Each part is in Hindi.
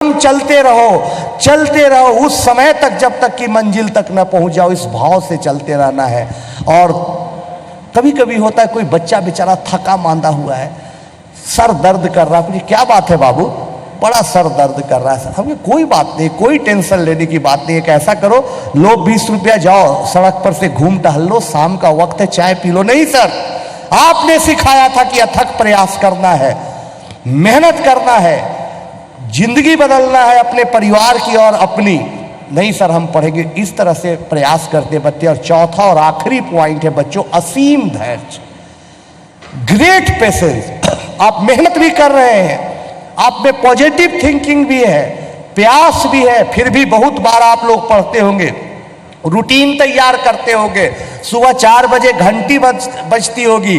बेदम चलते रहो उस समय तक जब तक कि मंजिल तक न पहुंच जाओ। इस भाव से चलते रहना है। और कभी कभी होता है कोई बच्चा बेचारा थका मांदा हुआ है, सर दर्द कर रहा है, क्या बात है बाबू, बड़ा सर दर्द कर रहा है। हमें कोई बात नहीं, कोई टेंशन लेने की बात नहीं है। ऐसा करो, लो 20 रुपया, जाओ सड़क पर से घूम टहल लो, शाम का वक्त है, चाय पी लो। नहीं सर, आपने सिखाया था कि अथक प्रयास करना है, मेहनत करना है, जिंदगी बदलना है अपने परिवार की और अपनी। नहीं सर, हम पढ़ेंगे। इस तरह से प्रयास करते बच्चे। और चौथा और आखिरी पॉइंट है बच्चों, असीम धैर्य, ग्रेट पेशेंस। आप मेहनत भी कर रहे हैं, आप में पॉजिटिव थिंकिंग भी है, प्यास भी है, फिर भी बहुत बार आप लोग पढ़ते होंगे, रूटीन तैयार करते होंगे, सुबह 4 बजे घंटी बजती होगी,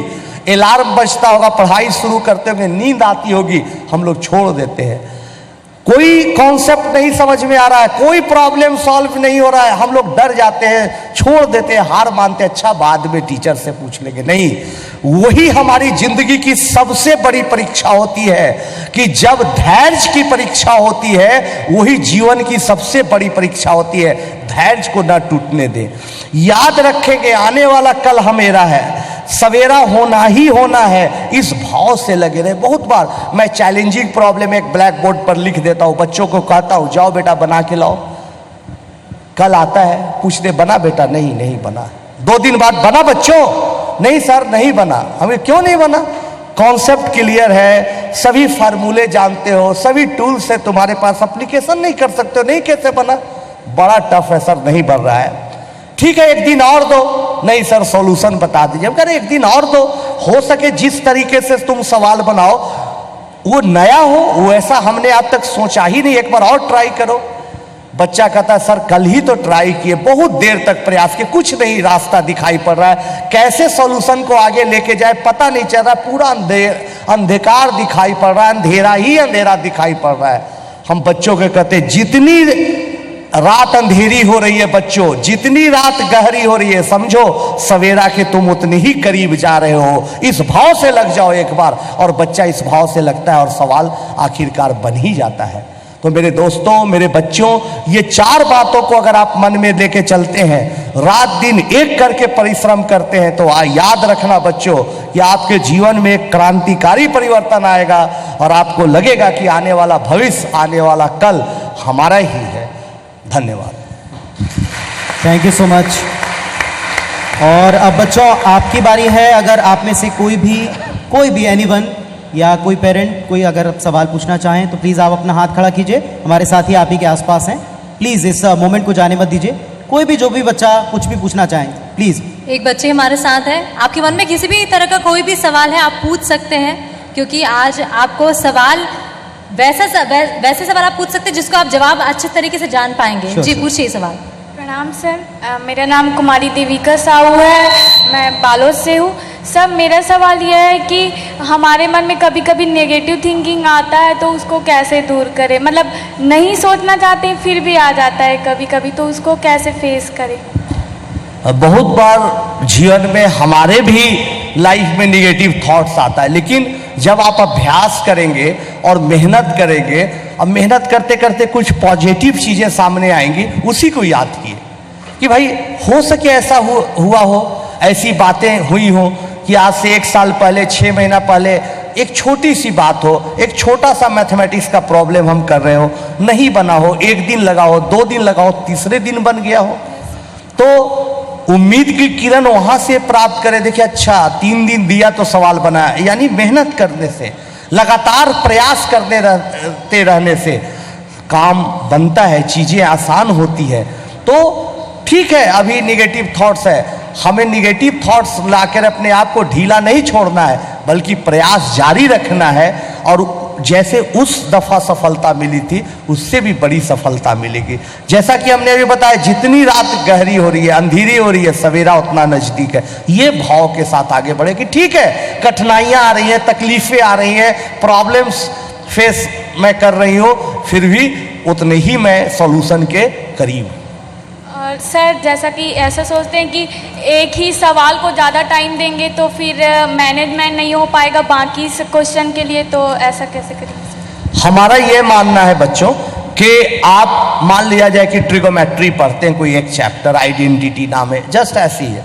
अलार्म बजता होगा, पढ़ाई शुरू करते होंगे, नींद आती होगी, हम लोग छोड़ देते हैं। कोई कॉन्सेप्ट नहीं समझ में आ रहा है, कोई प्रॉब्लम सॉल्व नहीं हो रहा है, हम लोग डर जाते हैं, छोड़ देते हैं, हार मानते हैं, अच्छा बाद में टीचर से पूछ लेंगे। नहीं, वही हमारी जिंदगी की सबसे बड़ी परीक्षा होती है कि जब धैर्य की परीक्षा होती है, वही जीवन की सबसे बड़ी परीक्षा होती है। धैर्य को ना टूटने दे। याद रखेंगे, आने वाला कल हमेरा है, सवेरा होना ही होना है, इस भाव से लगे रहे। बहुत बार मैं चैलेंजिंग प्रॉब्लम एक ब्लैक बोर्ड पर लिख देता हूँ, बच्चों को कहता हूँ जाओ बेटा बना के लाओ। कल आता है पूछने, बना बेटा? नहीं बना। 2 दिन बाद, बना बच्चों? नहीं सर नहीं बना। हमें क्यों नहीं बना? कॉन्सेप्ट क्लियर है, सभी फार्मूले जानते हो, सभी टूल्स है तुम्हारे पास, एप्लीकेशन नहीं कर सकते हो, नहीं कैसे बना? बड़ा टफ है सर, नहीं बन रहा है। ठीक है, एक दिन और दो। नहीं सर, सॉल्यूशन बता दीजिए। हम कह रहे एक दिन और दो, हो सके जिस तरीके से तुम सवाल बनाओ वो नया हो, वो ऐसा हमने आज तक सोचा ही नहीं, एक बार और ट्राई करो। बच्चा कहता है सर कल ही तो ट्राई किए, बहुत देर तक प्रयास किए, कुछ नहीं रास्ता दिखाई पड़ रहा है, कैसे सॉल्यूशन को आगे लेके जाए पता नहीं चल रहा, पूरा अंधकार दिखाई पड़ रहा है, अंधेरा ही अंधेरा दिखाई पड़ रहा है। हम बच्चों के कहते, जितनी रात अंधेरी हो रही है बच्चों, जितनी रात गहरी हो रही है, समझो सवेरा के तुम उतने ही करीब जा रहे हो। इस भाव से लग जाओ एक बार, और बच्चा इस भाव से लगता है और सवाल आखिरकार बन ही जाता है। तो मेरे दोस्तों, मेरे बच्चों, ये 4 बातों को अगर आप मन में लेके चलते हैं, रात दिन एक करके परिश्रम करते हैं, तो याद रखना बच्चों कि आपके जीवन में एक क्रांतिकारी परिवर्तन आएगा और आपको लगेगा कि आने वाला भविष्य, आने वाला कल हमारा ही है। धन्यवाद। Thank you so much. और अब बच्चों आपकी बारी है। अगर आप में से कोई भी एनीवन या कोई पेरेंट कोई अगर सवाल पूछना चाहें तो प्लीज़ आप अपना हाथ खड़ा कीजिए। हमारे साथी आप ही के आसपास हैं, प्लीज़ इस मोमेंट को जाने मत दीजिए। कोई भी, जो भी बच्चा कुछ भी पूछना चाहें प्लीज़। एक बच्चे हमारे साथ है, आपके मन में किसी भी तरह का कोई भी सवाल है आप पूछ सकते हैं, क्योंकि आज आपको सवाल वैसे सवाल आप पूछ सकते हैं जिसको आप जवाब अच्छे तरीके से जान पाएंगे। जी पूछिए सवाल। प्रणाम सर, मेरा नाम कुमारी देविका साहू है, मैं बालोद से हूँ। सर मेरा सवाल यह है कि हमारे मन में कभी कभी नेगेटिव थिंकिंग आता है, तो उसको कैसे दूर करें? मतलब नहीं सोचना चाहते फिर भी आ जाता है कभी कभी, तो उसको कैसे फेस करें? बहुत बार जीवन में हमारे भी लाइफ में निगेटिव थॉट्स आता है, लेकिन जब आप अभ्यास करेंगे और मेहनत करेंगे, अब मेहनत करते करते कुछ पॉजिटिव चीज़ें सामने आएंगी, उसी को याद किए कि भाई हो सके ऐसा हुआ हो, ऐसी बातें हुई हो कि आज से 1 साल पहले, 6 महीना पहले एक छोटी सी बात हो, एक छोटा सा मैथमेटिक्स का प्रॉब्लम हम कर रहे हो, नहीं बना हो, 1 दिन लगा हो, 2 दिन लगा हो, तीसरे दिन बन गया हो, तो उम्मीद की किरण वहां से प्राप्त करें। देखिए अच्छा 3 दिन दिया तो सवाल बना, यानी मेहनत करने से, लगातार प्रयास करते रहने से काम बनता है, चीजें आसान होती है। तो ठीक है, अभी निगेटिव थॉट्स है, हमें निगेटिव थॉट्स लाकर अपने आप को ढीला नहीं छोड़ना है, बल्कि प्रयास जारी रखना है, और जैसे उस दफा सफलता मिली थी उससे भी बड़ी सफलता मिलेगी। जैसा कि हमने अभी बताया, जितनी रात गहरी हो रही है, अंधेरी हो रही है, सवेरा उतना नजदीक है। ये भाव के साथ आगे बढ़े कि ठीक है कठिनाइयां आ रही हैं, तकलीफें आ रही हैं, प्रॉब्लम्स फेस मैं कर रही हूँ, फिर भी उतने ही मैं सॉल्यूशन के करीब हूँ। और सर जैसा कि ऐसा सोचते हैं कि एक ही सवाल को ज़्यादा टाइम देंगे तो फिर मैनेजमेंट नहीं हो पाएगा बाकी क्वेश्चन के लिए, तो ऐसा कैसे करेंगे? हमारा ये मानना है बच्चों कि आप मान लिया जाए कि ट्रिगोमेट्री पढ़ते हैं, कोई एक चैप्टर आइडेंटिटी नाम है, जस्ट ऐसी है,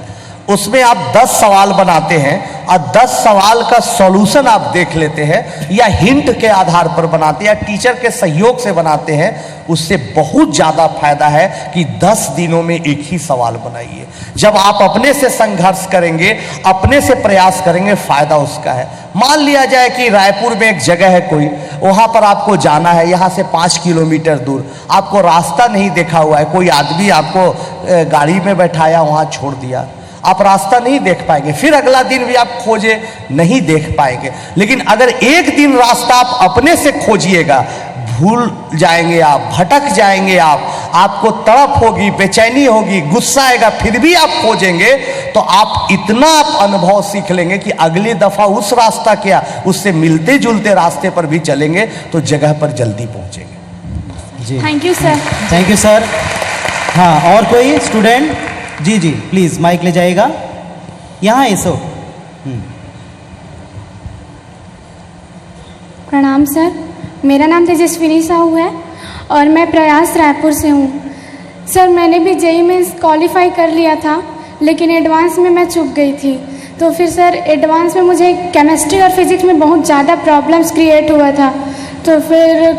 उसमें आप 10 सवाल बनाते हैं और 10 सवाल का सॉल्यूशन आप देख लेते हैं या हिंट के आधार पर बनाते हैं या टीचर के सहयोग से बनाते हैं, उससे बहुत ज़्यादा फायदा है कि 10 दिनों में एक ही सवाल बनाइए। जब आप अपने से संघर्ष करेंगे, अपने से प्रयास करेंगे, फायदा उसका है। मान लिया जाए कि रायपुर में एक जगह है कोई, वहाँ पर आपको जाना है, यहाँ से 5 किलोमीटर दूर, आपको रास्ता नहीं देखा हुआ है, कोई आदमी आपको गाड़ी में बैठाया, वहाँ छोड़ दिया, आप रास्ता नहीं देख पाएंगे, फिर अगला दिन भी आप खोजे नहीं देख पाएंगे। लेकिन अगर एक दिन रास्ता आप अपने से खोजिएगा, भूल जाएंगे आप, भटक जाएंगे आपको तड़प होगी, बेचैनी होगी, गुस्सा आएगा, फिर भी आप खोजेंगे, तो आप इतना आप अनुभव सीख लेंगे कि अगली दफा उस रास्ता क्या, उससे मिलते जुलते रास्ते पर भी चलेंगे तो जगह पर जल्दी पहुंचेंगे। जी, thank you sir. Thank you sir. हाँ, और कोई स्टूडेंट? जी जी, प्लीज़ माइक ले जाइएगा, यहाँ ऐसो। प्रणाम सर, मेरा नाम तेजस्विनी साहू है और मैं प्रयास रायपुर से हूँ। सर, मैंने भी जेईई में क्वालिफाई कर लिया था, लेकिन एडवांस में मैं चूक गई थी। तो फिर सर एडवांस में मुझे केमिस्ट्री और फिजिक्स में बहुत ज़्यादा प्रॉब्लम्स क्रिएट हुआ था। तो फिर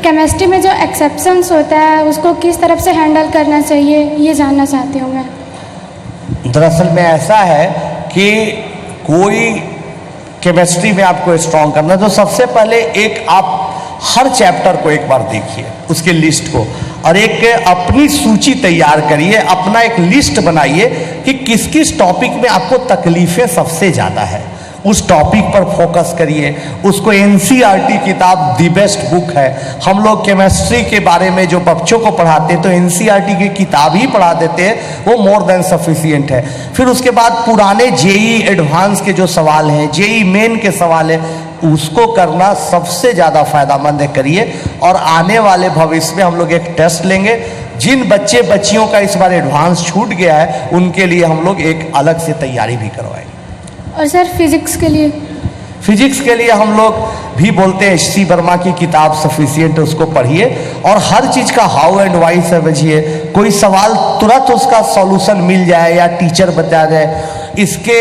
केमिस्ट्री में जो एक्सेप्शंस होता है उसको किस तरफ से हैंडल करना चाहिए, ये जानना चाहती हूँ मैं। दरअसल में ऐसा है कि कोई केमिस्ट्री में आपको स्ट्रॉन्ग करना, तो सबसे पहले एक आप हर चैप्टर को एक बार देखिए, उसके लिस्ट को, और एक अपनी सूची तैयार करिए, अपना एक लिस्ट बनाइए कि किस किस टॉपिक में आपको तकलीफें सबसे ज़्यादा है, उस टॉपिक पर फोकस करिए। उसको एनसीईआरटी किताब दी बेस्ट बुक है। हम लोग केमिस्ट्री के बारे में जो बच्चों को पढ़ाते हैं तो एनसीईआरटी की किताब ही पढ़ा देते हैं, वो मोर देन सफिशिएंट है। फिर उसके बाद पुराने जेईई एडवांस के जो सवाल हैं, जेईई मेन के सवाल हैं, उसको करना सबसे ज़्यादा फायदामंद है, करिए। और आने वाले भविष्य में हम लोग एक टेस्ट लेंगे, जिन बच्चियों का इस बार एडवांस छूट गया है उनके लिए हम लोग एक अलग से तैयारी भी करवाएंगे। और सर फिजिक्स के लिए? फिजिक्स के लिए हम लोग भी बोलते हैं एच.सी. वर्मा की किताब सफिशिएंट है, उसको पढ़िए और हर चीज़ का हाउ एंड वाई समझिए। कोई सवाल तुरंत उसका सॉल्यूशन मिल जाए या टीचर बता जाए, इसके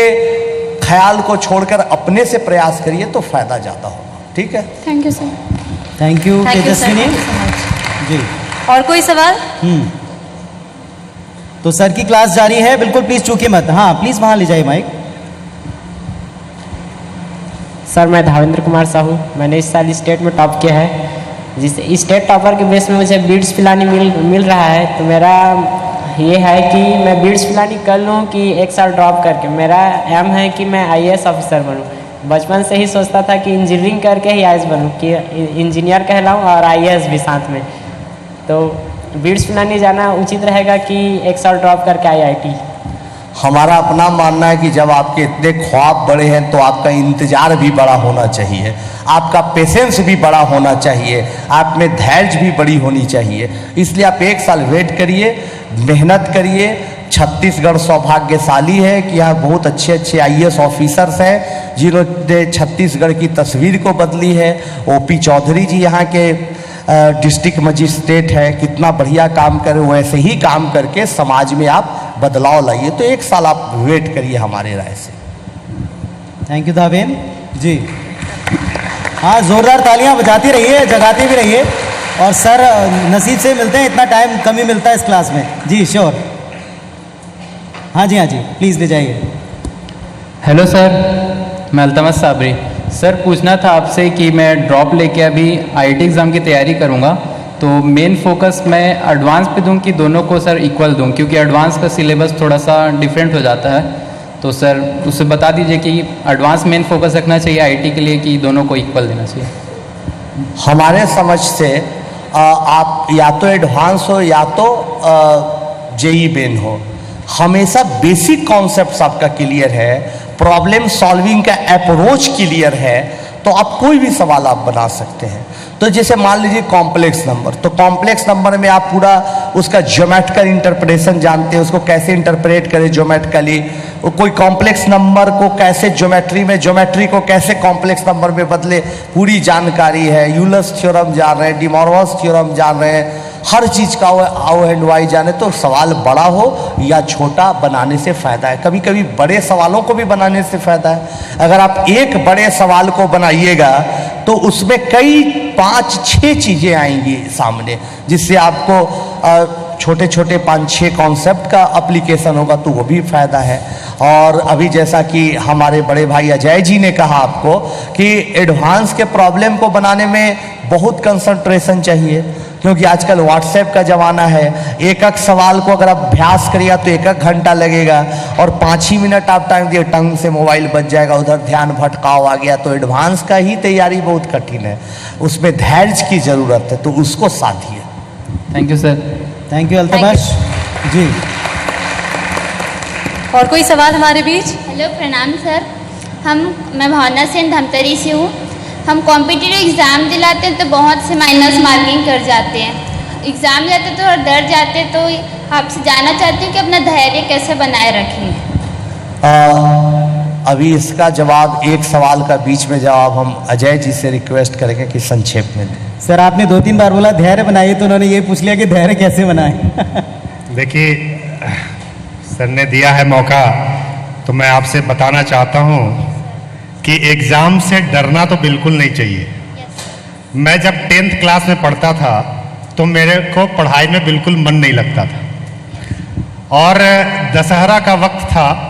ख्याल को छोड़कर अपने से प्रयास करिए तो फायदा ज़्यादा होगा। ठीक है, thank you sir. Thank you Tejaswini ji. और कोई सवाल? तो सर की क्लास जारी है, बिल्कुल प्लीज़ चूके मत। हाँ प्लीज़ वहाँ ले जाइए माइक। सर, मैं धावेंद्र कुमार साहू, मैंने इस साल स्टेट में टॉप किया है, जिस स्टेट टॉपर के बेस में मुझे बीड्स पिलानी मिल रहा है। तो मेरा ये है कि मैं बीड्स पिलानी कर लूँ कि एक साल ड्रॉप करके। मेरा एम है कि मैं आईएएस ऑफिसर बनूँ। बचपन से ही सोचता था कि इंजीनियरिंग करके ही आईएएस बनूँ, कि इंजीनियर कहलाऊँ और आईएएस भी साथ में। तो बीड्स पिलानी जाना उचित रहेगा कि एक साल ड्रॉप करके आईआईटी? हमारा अपना मानना है कि जब आपके इतने ख्वाब बड़े हैं तो आपका इंतजार भी बड़ा होना चाहिए, आपका पेशेंस भी बड़ा होना चाहिए, आप में धैर्य भी बड़ी होनी चाहिए। इसलिए आप एक साल वेट करिए, मेहनत करिए। छत्तीसगढ़ सौभाग्यशाली है कि यहाँ बहुत अच्छे अच्छे आईएएस ऑफिसर्स हैं जिन्होंने छत्तीसगढ़ की तस्वीर को बदली है। ओपी चौधरी जी यहाँ के डिस्ट्रिक्ट मजिस्ट्रेट है, कितना बढ़िया काम करे, वैसे ही काम करके समाज में आप बदलाव लाइए। तो एक साल आप वेट करिए हमारे राय से। थैंक यू धावेन जी। हाँ, जोरदार तालियां बजाती रहिए, जगाते भी रहिए। और सर नसीब से मिलते हैं, इतना टाइम कम ही मिलता है इस क्लास में। जी श्योर। हाँ जी, हाँ जी, प्लीज़ ले जाइए। हेलो सर, मैं अल्तमस साबरी। सर, पूछना था आपसे कि मैं ड्रॉप लेके अभी आईआईटी एग्ज़ाम की तैयारी करूँगा, तो मेन फोकस मैं एडवांस पे दूँ कि दोनों को सर इक्वल दूँ, क्योंकि एडवांस का सिलेबस थोड़ा सा डिफरेंट हो जाता है। तो सर उससे बता दीजिए कि एडवांस मेन फोकस रखना चाहिए आईआईटी के लिए कि दोनों को इक्वल देना चाहिए। हमारे समझ से आप या तो एडवांस हो या तो जेईई मेन हो, हमेशा बेसिक कॉन्सेप्ट्स आपका क्लियर है, प्रॉब्लम सॉल्विंग का अप्रोच क्लियर है, तो आप कोई भी सवाल आप बना सकते हैं। तो जैसे मान लीजिए कॉम्प्लेक्स नंबर, तो कॉम्प्लेक्स नंबर में आप पूरा उसका ज्योमेट्रिकल इंटरप्रिटेशन जानते हैं, उसको कैसे इंटरप्रेट करें ज्योमेट्रिकली, वो कोई कॉम्प्लेक्स नंबर को कैसे ज्योमेट्री में, ज्योमेट्री को कैसे कॉम्प्लेक्स नंबर में बदले, पूरी जानकारी है। यूलर्स थ्योरम जान रहे हैं, डी मॉर्गन्स थ्योरम जान रहे हैं, हर चीज़ का आओ एंड वाई जाने। तो सवाल बड़ा हो या छोटा, बनाने से फ़ायदा है। कभी कभी बड़े सवालों को भी बनाने से फ़ायदा है। अगर आप एक बड़े सवाल को बनाइएगा तो उसमें कई 5-6 चीज़ें आएंगी सामने, जिससे आपको छोटे छोटे 5-6 कॉन्सेप्ट का एप्लीकेशन होगा, तो वो भी फ़ायदा है। और अभी जैसा कि हमारे बड़े भाई अजय जी ने कहा आपको कि एडवांस के प्रॉब्लम को बनाने में बहुत कंसंट्रेशन चाहिए, क्योंकि आजकल व्हाट्सएप का ज़माना है। एक सवाल को अगर आप अभ्यास करिएगा तो 1 घंटा लगेगा, और 5 ही मिनट आप टाइम दिए, टंग से मोबाइल बच जाएगा, उधर ध्यान भटकाव आ गया। तो एडवांस का ही तैयारी बहुत कठिन है, उसमें धैर्य की ज़रूरत है, तो उसको साधिए। Thank you sir. Thank you Altamash ji. और कोई सवाल हमारे बीच? हेलो, प्रणाम सर। मैं भावना सेन धमतरी से हूँ। हम कॉम्पिटिटिव एग्ज़ाम दिलाते हैं तो बहुत से माइनस मार्किंग कर जाते हैं। एग्ज़ाम जाते तो और डर जाते, तो आपसे जानना चाहती हूँ कि अपना धैर्य कैसे बनाए रखें। अभी इसका जवाब, एक सवाल का बीच में जवाब हम अजय जी से रिक्वेस्ट करेंगे कि संक्षेप में दें। सर, आपने 2-3 बार बोला धैर्य बनाइए, तो उन्होंने ये पूछ लिया कि धैर्य कैसे बनाएं। देखिए, सर ने दिया है मौका, तो मैं आपसे बताना चाहता हूँ कि एग्ज़ाम से डरना तो बिल्कुल नहीं चाहिए। मैं जब 10th क्लास में पढ़ता था तो मेरे को पढ़ाई में बिल्कुल मन नहीं लगता था, और दशहरा का वक्त था।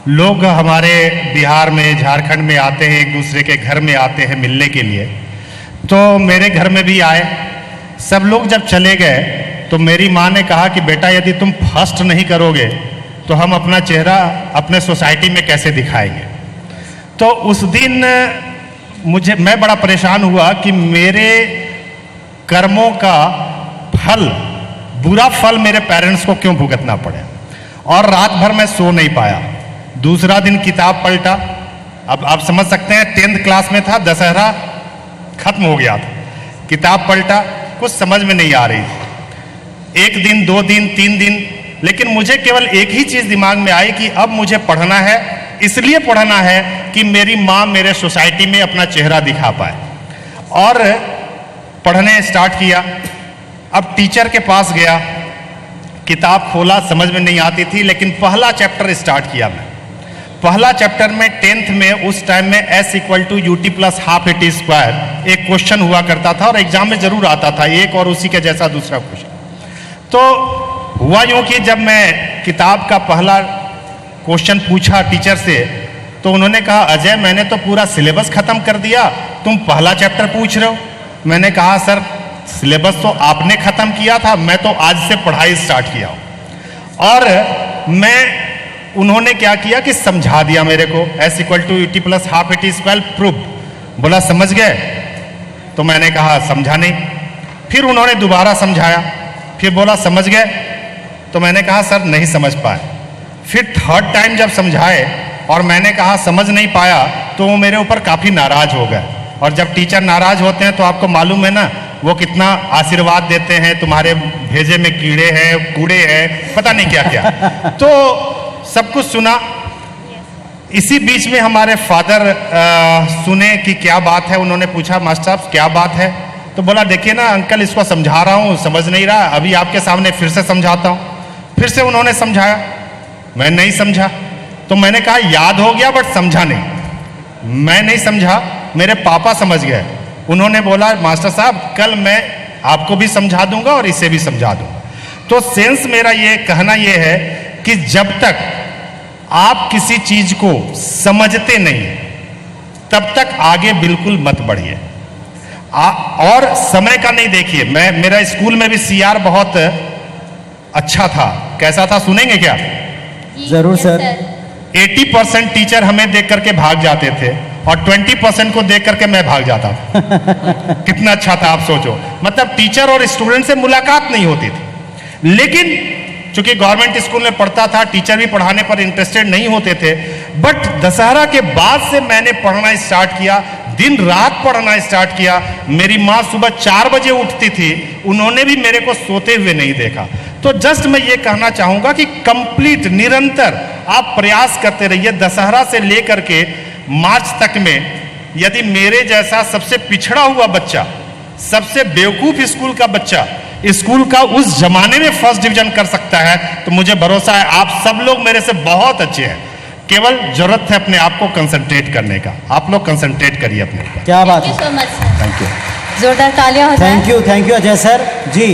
लोग हमारे बिहार में, झारखंड में आते हैं, एक दूसरे के घर में आते हैं मिलने के लिए। तो मेरे घर में भी आए। सब लोग जब चले गए तो मेरी माँ ने कहा कि बेटा, यदि तुम फर्स्ट नहीं करोगे तो हम अपना चेहरा अपने सोसाइटी में कैसे दिखाएंगे। तो उस दिन मैं बड़ा परेशान हुआ कि मेरे कर्मों का फल, बुरा फल मेरे पेरेंट्स को क्यों भुगतना पड़े। और रात भर मैं सो नहीं पाया। दूसरा दिन किताब पलटा। अब आप समझ सकते हैं, 10th क्लास में था, दशहरा खत्म हो गया था। किताब पलटा, कुछ समझ में नहीं आ रही थी। 1 दिन, 2 दिन, 3 दिन, लेकिन मुझे केवल एक ही चीज़ दिमाग में आई कि अब मुझे पढ़ना है। इसलिए पढ़ना है कि मेरी माँ मेरे सोसाइटी में अपना चेहरा दिखा पाए। और पढ़ने स्टार्ट किया। अब टीचर के पास गया, किताब खोला, समझ में नहीं आती थी, लेकिन पहला चैप्टर स्टार्ट किया मैं। पहला चैप्टर में 10th में, उस टाइम में S = UT + ½ AT² एक क्वेश्चन हुआ करता था, और एग्जाम में जरूर आता था एक, और उसी के जैसा दूसरा क्वेश्चन। तो हुआ यूं कि जब मैं किताब का पहला क्वेश्चन पूछा टीचर से, तो उन्होंने कहा, अजय, मैंने तो पूरा सिलेबस खत्म कर दिया, तुम पहला चैप्टर पूछ रहे हो। मैंने कहा, सर, सिलेबस तो आपने खत्म किया था, मैं तो आज से पढ़ाई स्टार्ट किया हूं। और उन्होंने क्या किया कि समझा दिया मेरे को, S = UT + ½ AT² प्रूफ। बोला, समझ गए? तो मैंने कहा, समझा नहीं। फिर उन्होंने दोबारा समझाया, फिर बोला, समझ गए? तो मैंने कहा, सर, नहीं समझ पाए। फिर 3rd टाइम जब समझाए और मैंने कहा समझ नहीं पाया, तो वो मेरे ऊपर काफ़ी नाराज हो गए। और जब टीचर नाराज होते हैं तो आपको मालूम है ना, वो कितना आशीर्वाद देते हैं, तुम्हारे भेजे में कीड़े हैं, कूड़े हैं, पता नहीं क्या क्या। तो सब कुछ सुना। इसी बीच में हमारे फादर सुने कि क्या बात है। उन्होंने पूछा, मास्टर साहब क्या बात है? तो बोला, देखिए ना अंकल, इसको समझा रहा हूँ, समझ नहीं रहा, अभी आपके सामने फिर से समझाता हूँ। फिर से उन्होंने समझाया, मैं नहीं समझा। तो मैंने कहा, याद हो गया बट समझा नहीं। मैं नहीं समझा, मेरे पापा समझ गए। उन्होंने बोला, मास्टर साहब, कल मैं आपको भी समझा दूंगा और इसे भी समझा दूंगा। तो सेंस मेरा ये कहना ये है कि जब तक आप किसी चीज को समझते नहीं, तब तक आगे बिल्कुल मत बढ़िए। और समय का नहीं देखिए। मेरा स्कूल में भी CR बहुत अच्छा था। कैसा था, सुनेंगे क्या? जरूर सर। 80% टीचर हमें देख करके भाग जाते थे, और 20% को देख करके मैं भाग जाता था। कितना अच्छा था, आप सोचो। मतलब टीचर और स्टूडेंट से मुलाकात नहीं होती थी। लेकिन चूंकि गवर्नमेंट स्कूल में पढ़ता था, टीचर भी पढ़ाने पर इंटरेस्टेड नहीं होते थे। बट दशहरा के बाद से मैंने पढ़ना स्टार्ट किया, दिन रात पढ़ना स्टार्ट किया। मेरी माँ सुबह 4 बजे उठती थी, उन्होंने भी मेरे को सोते हुए नहीं देखा। तो जस्ट मैं ये कहना चाहूंगा कि कंप्लीट, निरंतर आप प्रयास करते रहिए। दशहरा से लेकर के मार्च तक में यदि मेरे जैसा सबसे पिछड़ा हुआ बच्चा, सबसे बेवकूफ स्कूल का बच्चा स्कूल का उस जमाने में फर्स्ट डिवीजन कर सकता है, तो मुझे भरोसा है आप सब लोग मेरे से बहुत अच्छे हैं। केवल जरूरत है अपने आप को कंसंट्रेट करने का। आप लोग कंसंट्रेट करिए अपने ऊपर। क्या बात थैंक है, you so much sir. Thank you. जोरदार तालियां हो जाए। Thank you Ajay sir ji.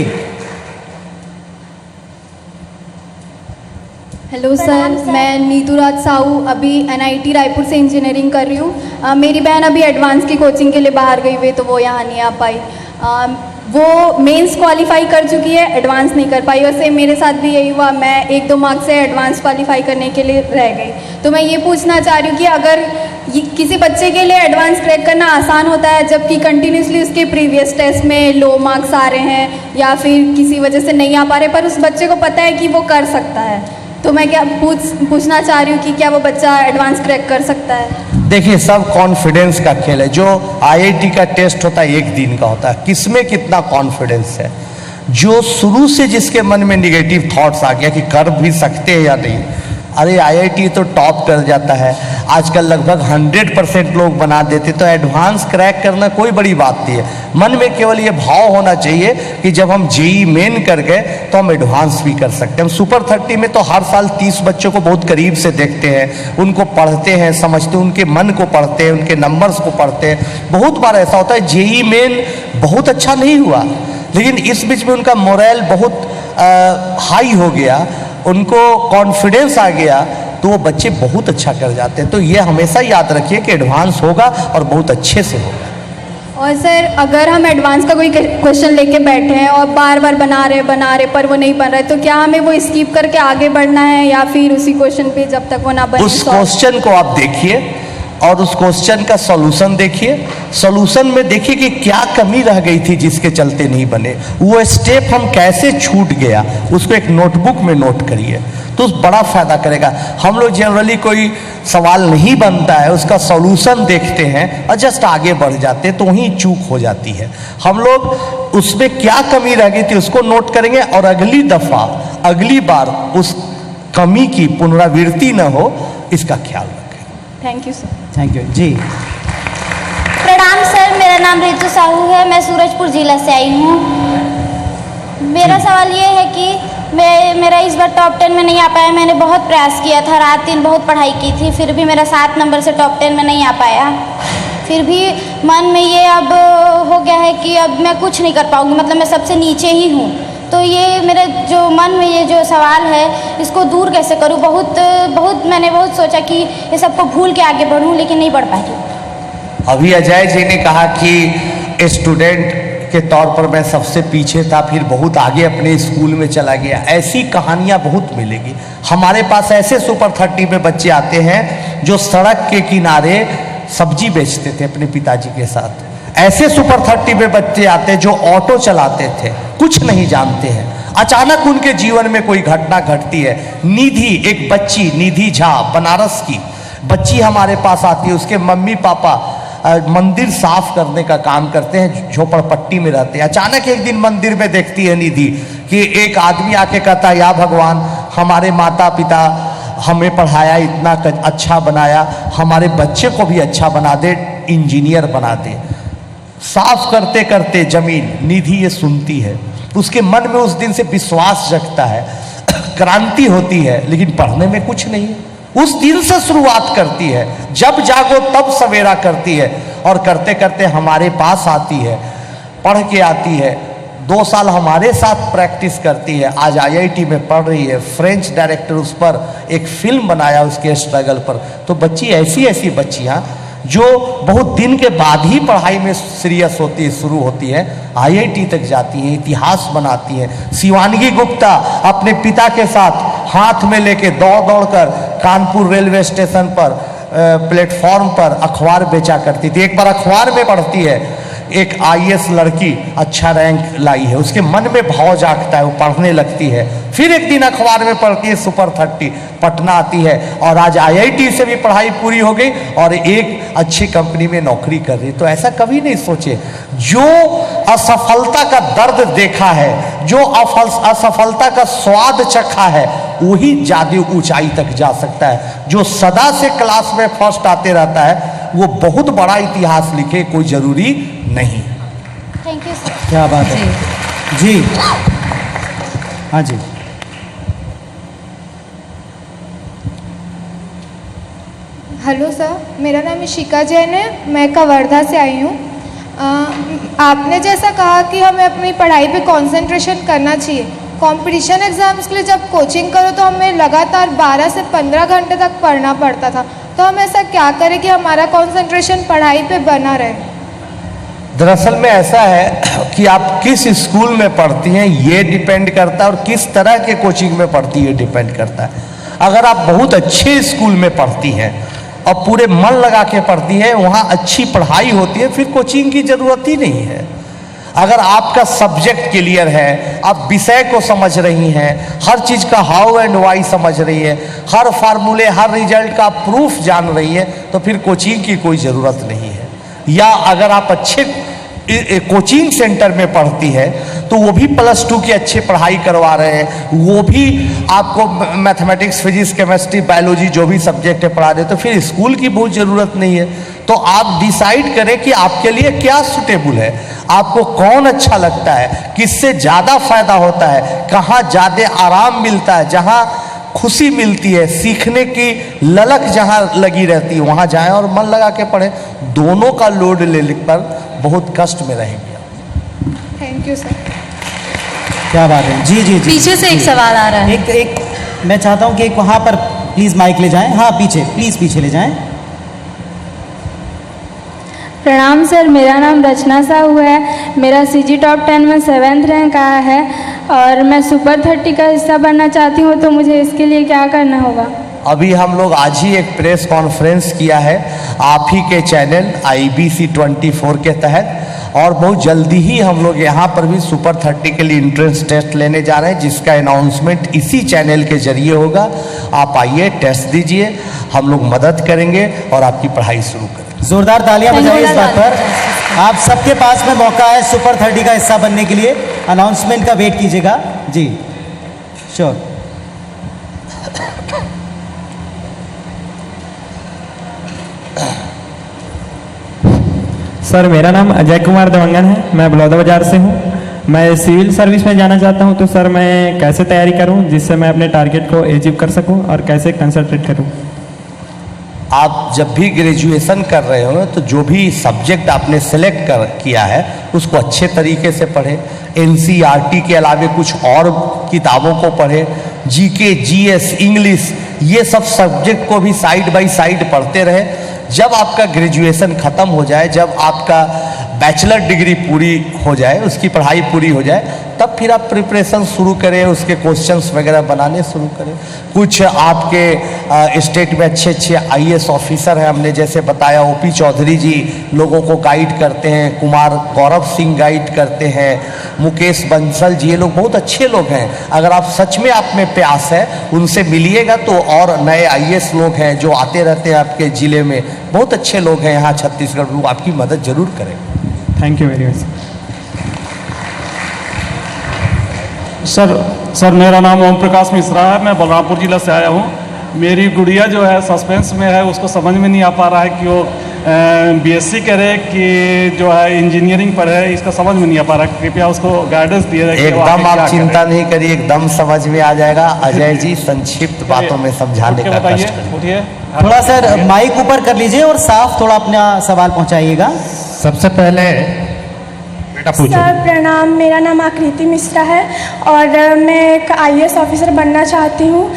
Hello sir, मैं नीतू राज साहू अभी NIT रायपुर से इंजीनियरिंग कर रही हूँ। मेरी बहन अभी एडवांस की कोचिंग के लिए बाहर गई हुई, तो वो यहाँ नहीं आ पाई। वो मेंस क्वालिफाई कर चुकी है, एडवांस नहीं कर पाई। वैसे मेरे साथ भी यही हुआ, मैं 1-2 मार्क्स से एडवांस क्वालिफाई करने के लिए रह गई। तो मैं ये पूछना चाह रही हूँ कि अगर किसी बच्चे के लिए एडवांस क्रैक करना आसान होता है, जबकि कंटिन्यूसली उसके प्रीवियस टेस्ट में लो मार्क्स आ रहे हैं या फिर किसी वजह से नहीं आ पा रहे, पर उस बच्चे को पता है कि वो कर सकता है, तो मैं क्या पूछना चाह रही हूँ कि क्या वो बच्चा एडवांस क्रैक कर सकता है? देखिए, सब कॉन्फिडेंस का खेल है। जो IIT का टेस्ट होता है 1 दिन का होता है, किसमें कितना कॉन्फिडेंस है। जो शुरू से जिसके मन में निगेटिव थॉट्स आ गया कि कर भी सकते हैं या नहीं, अरे IIT तो टॉप कर जाता है, आजकल लगभग 100% लोग बना देते, तो एडवांस क्रैक करना कोई बड़ी बात नहीं है। मन में केवल ये भाव होना चाहिए कि जब हम JEE मेन कर गए तो हम एडवांस भी कर सकते हैं। हम सुपर 30 में तो हर साल 30 बच्चों को बहुत करीब से देखते हैं, उनको पढ़ते हैं, समझते हैं, उनके मन को पढ़ते हैं, उनके नंबर्स को पढ़ते हैं। बहुत बार ऐसा होता है JEE मेन बहुत अच्छा नहीं हुआ, लेकिन इस बीच में उनका मोरल बहुत हाई हो गया, उनको कॉन्फिडेंस आ गया, तो वो बच्चे बहुत अच्छा कर जाते हैं। तो ये हमेशा याद रखिए कि एडवांस होगा और बहुत अच्छे से होगा। और सर, अगर हम एडवांस का कोई क्वेश्चन लेके बैठे हैं और बार बार बना रहे पर वो नहीं बन रहा है, तो क्या हमें वो स्किप करके आगे बढ़ना है या फिर उसी क्वेश्चन पे जब तक वो ना बने? उस क्वेश्चन को आप देखिए और उस क्वेश्चन का सॉल्यूशन देखिए। सॉल्यूशन में देखिए कि क्या कमी रह गई थी जिसके चलते नहीं बने, वो स्टेप हम कैसे छूट गया, उसको एक नोटबुक में नोट करिए, तो बड़ा फायदा करेगा। हम लोग जनरली कोई सवाल नहीं बनता है, उसका सॉल्यूशन देखते हैं और जस्ट आगे बढ़ जाते हैं, तो वहीं चूक हो जाती है। हम लोग उसमें क्या कमी रह गई थी उसको नोट करेंगे और अगली दफा, अगली बार उस कमी की पुनरावृत्ति न हो, इसका ख्याल रखें। Thank you sir. Thank you ji. प्रणाम सर, मेरा नाम रितु साहू है, मैं सूरजपुर जिला से आई हूँ। मेरा सवाल ये है कि मेरा इस बार टॉप 10 में नहीं आ पाया। मैंने बहुत प्रयास किया था, रात दिन बहुत पढ़ाई की थी, फिर भी मेरा 7 नंबर से टॉप 10 में नहीं आ पाया। फिर भी मन में ये अब हो गया है कि अब मैं कुछ नहीं कर पाऊँगी, मतलब मैं सबसे नीचे ही हूँ। तो ये मेरे जो मन में ये जो सवाल है, इसको दूर कैसे करूँ? मैंने बहुत सोचा कि ये सबको भूल के आगे बढ़ूँ, लेकिन नहीं बढ़ पाई। अभी अजय जी ने कहा कि स्टूडेंट के तौर पर मैं सबसे पीछे था, फिर बहुत आगे अपने स्कूल में चला गया। ऐसी कहानियां बहुत मिलेगी। हमारे पास ऐसे सुपर 30 में बच्चे आते हैं जो सड़क के किनारे सब्जी बेचते थे अपने पिताजी के साथ। ऐसे सुपर 30 में बच्चे आते हैं जो ऑटो चलाते थे, कुछ नहीं जानते हैं। अचानक उनके जीवन में कोई घटना घटती है। निधि, एक बच्ची, निधि झा, बनारस की बच्ची हमारे पास आती है। उसके मम्मी पापा मंदिर साफ करने का काम करते हैं, झोपड़पट्टी में रहते हैं। अचानक एक दिन मंदिर में देखती है निधि कि एक आदमी आके कहता है, या भगवान, हमारे माता पिता हमें पढ़ाया, इतना अच्छा बनाया, हमारे बच्चे को भी अच्छा बना दे, इंजीनियर बना दे। साफ करते करते जमीन निधि ये सुनती है, उसके मन में उस दिन से विश्वास जगता है, क्रांति होती है, लेकिन पढ़ने में कुछ नहीं है। उस दिन से शुरुआत करती है, जब जागो तब सवेरा करती है, और करते करते हमारे पास आती है, पढ़ के आती है। 2 साल हमारे साथ प्रैक्टिस करती है, आज IIT में पढ़ रही है। फ्रेंच डायरेक्टर उस पर एक फिल्म बनाया उसके स्ट्रगल पर। तो बच्ची ऐसी बच्चियाँ जो बहुत दिन के बाद ही पढ़ाई में सीरियस होती है, शुरू होती है, IIT तक जाती हैं, इतिहास बनाती हैं। शिवानगी गुप्ता अपने पिता के साथ हाथ में लेके दौड़ कर कानपुर रेलवे स्टेशन पर प्लेटफॉर्म पर अखबार बेचा करती थी। एक बार अखबार में पढ़ती है, एक IAS लड़की अच्छा रैंक लाई है, उसके मन में भाव जागता है, वो पढ़ने लगती है। फिर एक दिन अखबार में पढ़ती है, सुपर 30 पटना आती है, और आज IIT से भी पढ़ाई पूरी हो गई और एक अच्छी कंपनी में नौकरी कर रही। तो ऐसा कभी नहीं सोचे। जो असफलता का दर्द देखा है, जो असफलता का स्वाद चखा है, वही ज़्यादा ऊंचाई तक जा सकता है। जो सदा से क्लास में फर्स्ट आते रहता है वो बहुत बड़ा इतिहास लिखे, कोई ज़रूरी नहीं। Thank you sir. क्या बात है जी। हाँ जी। हेलो सर, मेरा नाम इशिका जैन है, मैं कवर्धा से आई हूँ। आपने जैसा कहा कि हमें अपनी पढ़ाई पे कंसंट्रेशन करना चाहिए। कंपटीशन एग्ज़ाम्स के लिए जब कोचिंग करो तो हमें लगातार 12 से 15 घंटे तक पढ़ना पड़ता था, तो हम ऐसा क्या करें कि हमारा कंसंट्रेशन पढ़ाई पे बना रहे? दरअसल में ऐसा है कि आप किस स्कूल में पढ़ती हैं ये डिपेंड करता है, और किस तरह के कोचिंग में पढ़ती है डिपेंड करता है। अगर आप बहुत अच्छे स्कूल में पढ़ती हैं और पूरे मन लगा के पढ़ती है, वहाँ अच्छी पढ़ाई होती है, फिर कोचिंग की ज़रूरत ही नहीं है। अगर आपका सब्जेक्ट क्लियर है, आप विषय को समझ रही हैं, हर चीज़ का हाउ एंड वाई समझ रही है, हर फार्मूले हर रिजल्ट का प्रूफ जान रही है, तो फिर कोचिंग की कोई ज़रूरत नहीं है। या अगर आप अच्छे कोचिंग सेंटर में पढ़ती है तो वो भी +2 की अच्छी पढ़ाई करवा रहे हैं, वो भी आपको मैथमेटिक्स फिजिक्स केमिस्ट्री बायोलॉजी जो भी सब्जेक्ट है पढ़ा रहे, तो फिर स्कूल की बहुत ज़रूरत नहीं है। तो आप डिसाइड करें कि आपके लिए क्या सूटेबल है, आपको कौन अच्छा लगता है, किससे ज़्यादा फायदा होता है, कहाँ ज़्यादा आराम मिलता है, जहाँ खुशी मिलती है, सीखने की ललक जहाँ लगी रहती है वहाँ जाएं और मन लगा के पढ़ें। दोनों का लोड लेने पर बहुत कष्ट में रहेंगे। Thank you sir. क्या बात है जी जी जी। पीछे से एक सवाल आ रहा है। एक मैं चाहता हूँ कि एक वहाँ पर प्लीज़ माइक ले जाएं। हाँ पीछे प्लीज़ पीछे ले जाएं। प्रणाम सर, मेरा नाम रचना साहू है। मेरा सीजी टॉप 10 में 7th रैंक आया है और मैं सुपर 30 का हिस्सा बनना चाहती हूँ, तो मुझे इसके लिए क्या करना होगा? अभी हम लोग आज ही एक प्रेस कॉन्फ्रेंस किया है आप ही के चैनल IBC 24 के तहत, और बहुत जल्दी ही हम लोग यहाँ पर भी सुपर 30 के लिए एंट्रेंस टेस्ट लेने जा रहे हैं, जिसका अनाउंसमेंट इसी चैनल के जरिए होगा। आप आइए, टेस्ट दीजिए, हम लोग मदद करेंगे और आपकी पढ़ाई शुरू करें। जोरदार तालियां बजाइए इस बात पर। आप सबके पास में मौका है सुपर 30 का हिस्सा बनने के लिए। अनाउंसमेंट का वेट कीजिएगा जी। श्योर। सर मेरा नाम अजय कुमार देवंगन है, मैं बलौदा बाजार से हूँ। मैं सिविल सर्विस में जाना चाहता हूँ, तो सर मैं कैसे तैयारी करूँ जिससे मैं अपने टारगेट को अचीव कर सकूँ और कैसे कंसंट्रेट करूँ? आप जब भी ग्रेजुएशन कर रहे हो तो जो भी सब्जेक्ट आपने सेलेक्ट किया है उसको अच्छे तरीके से पढ़ें। NCERT के अलावे कुछ और किताबों को पढ़ें, GK GS इंग्लिश ये सब सब्जेक्ट को भी साइड बाय साइड पढ़ते रहें। जब आपका ग्रेजुएशन ख़त्म हो जाए, जब आपका बैचलर डिग्री पूरी हो जाए, उसकी पढ़ाई पूरी हो जाए, तब फिर आप प्रिपरेशन शुरू करें, उसके क्वेश्चंस वगैरह बनाने शुरू करें। कुछ आपके स्टेट में अच्छे अच्छे IAS ऑफिसर हैं, हमने जैसे बताया OP चौधरी जी लोगों को गाइड करते हैं, कुमार गौरव सिंह गाइड करते हैं, मुकेश बंसल जी, ये लोग बहुत अच्छे लोग हैं। अगर आप सच में आप में प्यास है उनसे मिलिएगा तो, और नए IAS लोग हैं जो आते रहते हैं आपके ज़िले में, बहुत अच्छे लोग हैं यहाँ छत्तीसगढ़ में, वो आपकी मदद ज़रूर करें। Thank you very much. Sir मेरा नाम ओम प्रकाश मिश्रा है, मैं बलरामपुर जिला से आया हूँ। मेरी गुड़िया जो है सस्पेंस में है, उसको समझ में नहीं आ पा रहा है कि वो BSc करे कि जो है इंजीनियरिंग पढ़े, इसका समझ में नहीं आ पा रहा है। कृपया उसको गाइडेंस दिए जाए। एकदम आप चिंता नहीं करिए, एकदम समझ में आ जाएगा। अजय जी संक्षिप्त बातों में समझाने का कष्ट करिए। थोड़ा सर माइक ऊपर कर लीजिए और साफ थोड़ा अपना सवाल पहुंचाइएगा। सबसे पहले सर प्रणाम, मेरा नाम आकृति मिश्रा है और मैं एक IAS ऑफिसर बनना चाहती हूँ।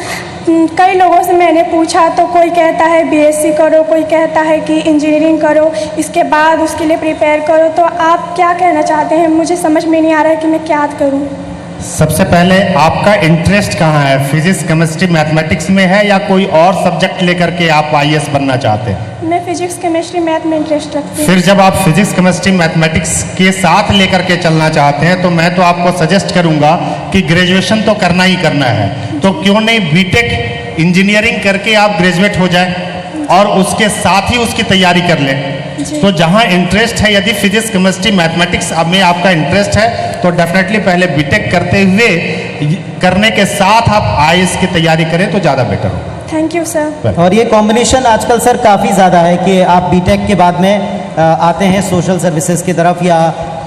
कई लोगों से मैंने पूछा तो कोई कहता है BSc करो, कोई कहता है कि इंजीनियरिंग करो, इसके बाद उसके लिए प्रिपेयर करो, तो आप क्या कहना चाहते हैं? मुझे समझ में नहीं आ रहा है कि मैं क्या करूँ। सबसे पहले आपका इंटरेस्ट कहाँ है? फिजिक्स केमिस्ट्री मैथमेटिक्स में है या कोई और सब्जेक्ट लेकर के आप IAS बनना चाहते हैं? मैं फिजिक्स केमिस्ट्री मैथ में इंटरेस्ट रखती हूँ। फिर जब आप फिजिक्स केमिस्ट्री मैथमेटिक्स के साथ लेकर के चलना चाहते हैं तो मैं तो आपको सजेस्ट करूंगा कि ग्रेजुएशन तो करना ही करना है, तो क्यों नहीं बीटेक इंजीनियरिंग करके आप ग्रेजुएट हो जाए और उसके साथ ही उसकी तैयारी कर लें। तो जहां इंटरेस्ट है, यदि फिजिक्स केमिस्ट्री मैथमेटिक्स में आपका इंटरेस्ट है तो डेफिनेटली पहले बीटेक करते हुए करने के साथ आप आईएएस की तैयारी करें तो ज़्यादा बेटर होगा। Thank you sir. और ये कॉम्बिनेशन आजकल सर काफ़ी ज़्यादा है कि आप बीटेक के बाद में आते हैं सोशल सर्विसेज की तरफ, या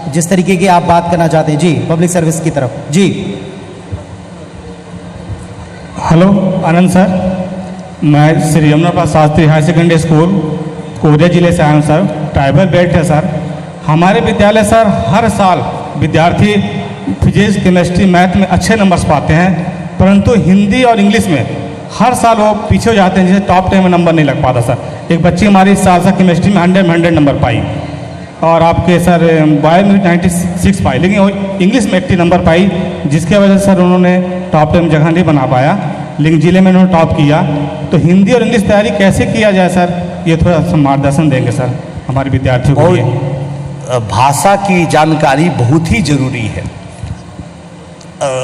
जिस तरीके की आप बात करना चाहते हैं जी पब्लिक सर्विस की तरफ। जी हेलो आनंद सर, मैं Shri Yamuna Shastri higher secondary school Korea जिले से आया हूँ सर। ट्राइबल बेल्ट है सर। हमारे विद्यालय सर हर साल विद्यार्थी फिजिक्स केमिस्ट्री मैथ में अच्छे नंबर्स पाते हैं, परंतु हिंदी और इंग्लिश में हर साल वो पीछे हो जाते हैं, जैसे टॉप 10 में नंबर नहीं लग पाता सर। एक बच्ची हमारी इस साल सर केमिस्ट्री में 100 में 100 नंबर पाई, और आपके सर बायो में 96 पाई, लेकिन वो इंग्लिश में 80 नंबर पाई, जिसके वजह से सर उन्होंने टॉप 10 में जगह नहीं बना पाया, लेकिन जिले में उन्होंने टॉप किया। तो हिंदी और इंग्लिश तैयारी कैसे किया जाए सर, ये थोड़ा सा मार्गदर्शन देंगे सर हमारे विद्यार्थियों के लिए। भाषा की जानकारी बहुत ही जरूरी है।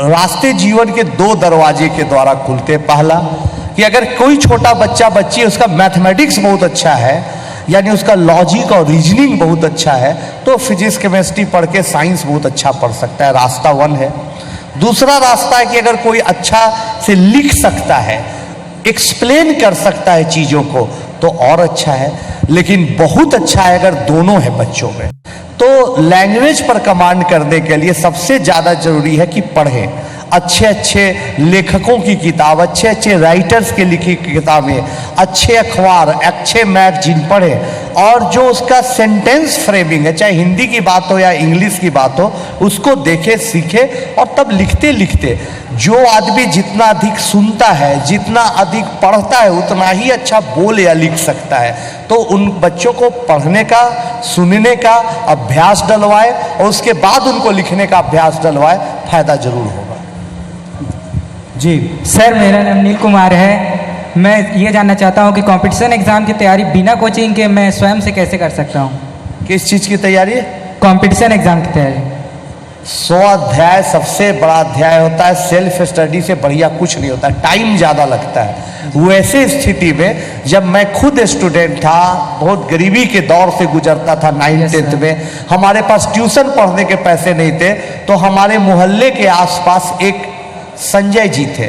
रास्ते जीवन के 2 दरवाजे के द्वारा खुलते। पहला कि अगर कोई छोटा बच्चा बच्ची उसका मैथमेटिक्स बहुत अच्छा है, यानी उसका लॉजिक और रीजनिंग बहुत अच्छा है, तो फिजिक्स केमिस्ट्री पढ़ के साइंस बहुत अच्छा पढ़ सकता है। रास्ता 1 है। दूसरा रास्ता है कि अगर कोई अच्छा से लिख सकता है, एक्सप्लेन कर सकता है चीज़ों को, तो और अच्छा है। लेकिन बहुत अच्छा है अगर दोनों है बच्चों में। तो लैंग्वेज पर कमांड करने के लिए सबसे ज़्यादा जरूरी है कि पढ़ें अच्छे अच्छे लेखकों की किताब, अच्छे अच्छे राइटर्स के लिखी किताबें, अच्छे अखबार, अच्छे मैगजीन पढ़ें, और जो उसका सेंटेंस फ्रेमिंग है, चाहे हिंदी की बात हो या इंग्लिश की बात हो, उसको देखे सीखे, और तब लिखते लिखते जो आदमी जितना अधिक सुनता है, जितना अधिक पढ़ता है, उतना ही अच्छा बोल या लिख सकता है। तो उन बच्चों को पढ़ने का, सुनने का अभ्यास डलवाए और उसके बाद उनको लिखने का अभ्यास डलवाए, फायदा जरूर होगा। जी सर, मेरा नाम नील कुमार है। मैं ये जानना चाहता हूँ कि कंपटीशन एग्जाम की तैयारी बिना कोचिंग के मैं स्वयं से कैसे कर सकता हूँ? किस चीज़ की तैयारी? कंपटीशन एग्जाम की तैयारी। 100 अध्याय सबसे बड़ा अध्याय होता है। सेल्फ स्टडी से बढ़िया कुछ नहीं होता, टाइम ज़्यादा लगता है। वैसे स्थिति में जब मैं खुद स्टूडेंट था, बहुत गरीबी के दौर से गुजरता था 9th 10th में, हमारे पास ट्यूशन पढ़ने के पैसे नहीं थे, तो हमारे मोहल्ले के आसपास एक संजय जी थे।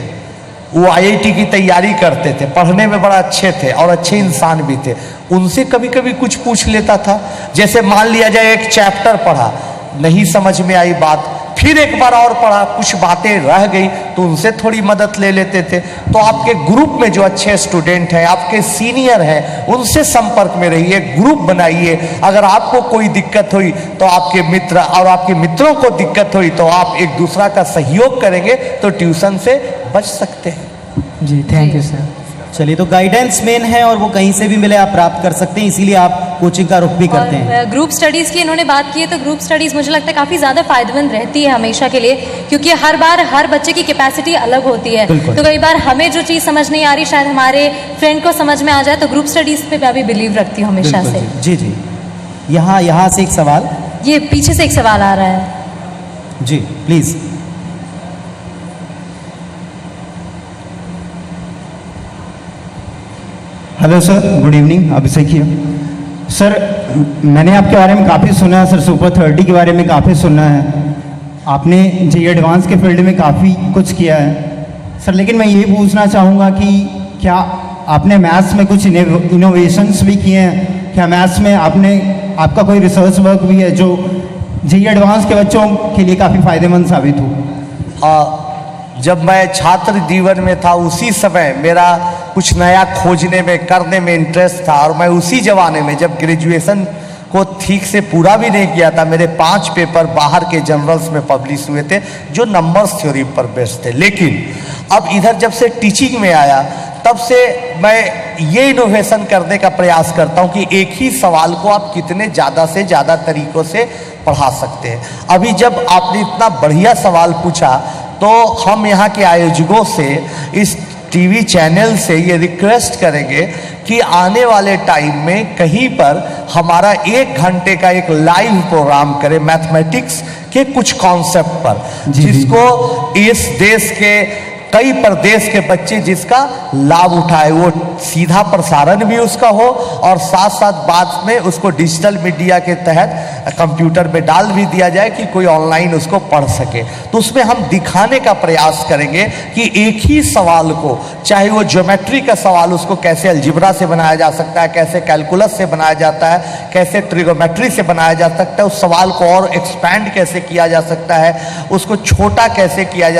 वो IIT की तैयारी करते थे, पढ़ने में बड़ा अच्छे थे और अच्छे इंसान भी थे। उनसे कभी कभी कुछ पूछ लेता था। जैसे मान लिया जाए एक चैप्टर पढ़ा, नहीं समझ में आई बात, फिर एक बार और पढ़ा, कुछ बातें रह गई, तो उनसे थोड़ी मदद ले लेते थे। तो आपके ग्रुप में जो अच्छे स्टूडेंट हैं, आपके सीनियर हैं, उनसे संपर्क में रहिए, ग्रुप बनाइए। अगर आपको कोई दिक्कत हुई तो आपके मित्र, और आपके मित्रों को दिक्कत हुई तो आप एक दूसरा का सहयोग करेंगे तो ट्यूशन से बच सकते हैं। जी थैंक यू सर। चलिए, तो गाइडेंस मेन है और वो कहीं से भी मिले आप प्राप्त कर सकते हैं, इसीलिए आप कोचिंग का रुख भी करते हैं। ग्रुप स्टडीज़ की इन्होंने बात की है, तो ग्रुप स्टडीज़ मुझे लगता है काफ़ी ज़्यादा फायदेमंद रहती है हमेशा के लिए, क्योंकि हर बार हर बच्चे की कैपेसिटी अलग होती है। तो कई बार हमें जो चीज़ समझ नहीं आ रही शायद हमारे फ्रेंड को समझ में आ जाए, तो ग्रुप स्टडीज़ पे मैं भी बिलीव रखती हूँ हमेशा से। जी जी, यहाँ से एक सवाल, ये पीछे से एक सवाल आ रहा है। जी please. Hello sir, good evening. Abhishek here. Sir, मैंने आपके बारे में काफ़ी सुना है सर, सुपर 30 के बारे में काफ़ी सुना है। आपने जी एडवांस के फील्ड में काफ़ी कुछ किया है सर, लेकिन मैं ये पूछना चाहूँगा कि क्या आपने मैथ्स में कुछ इनोवेशंस भी किए हैं? क्या मैथ्स में आपका कोई रिसर्च वर्क भी है जो जी एडवांस के बच्चों के लिए काफ़ी फायदेमंद साबित हो? जब मैं छात्र जीवन में था, उसी समय मेरा कुछ नया खोजने में, करने में इंटरेस्ट था, और मैं उसी जमाने में जब ग्रेजुएशन को ठीक से पूरा भी नहीं किया था, मेरे 5 पेपर बाहर के जर्नल्स में पब्लिश हुए थे जो नंबर्स थ्योरी पर बेस्ड थे। लेकिन अब इधर जब से टीचिंग में आया, तब से मैं ये इनोवेशन करने का प्रयास करता हूँ कि एक ही सवाल को आप कितने ज़्यादा से ज़्यादा तरीक़ों से पढ़ा सकते हैं। अभी जब आपने इतना बढ़िया सवाल पूछा, तो हम यहाँ के आयोजकों से, इस टीवी चैनल से ये रिक्वेस्ट करेंगे कि आने वाले टाइम में कहीं पर हमारा 1 घंटे का एक लाइव प्रोग्राम करें मैथमेटिक्स के कुछ कॉन्सेप्ट पर, जिसको इस देश के कई प्रदेश के बच्चे जिसका लाभ उठाए, वो सीधा प्रसारण भी उसका हो और साथ साथ बाद में उसको डिजिटल मीडिया के तहत कंप्यूटर में डाल भी दिया जाए कि कोई ऑनलाइन उसको पढ़ सके। तो उसमें हम दिखाने का प्रयास करेंगे कि एक ही सवाल को, चाहे वो ज्योमेट्री का सवाल, उसको कैसे अलजिब्रा से बनाया जा सकता है, कैसे कैलकुलस से बनाया जाता है, कैसे ट्रिगोमेट्री से बनाया जा सकता है, उस सवाल को और एक्सपैंड कैसे किया जा सकता है, उसको छोटा कैसे किया जा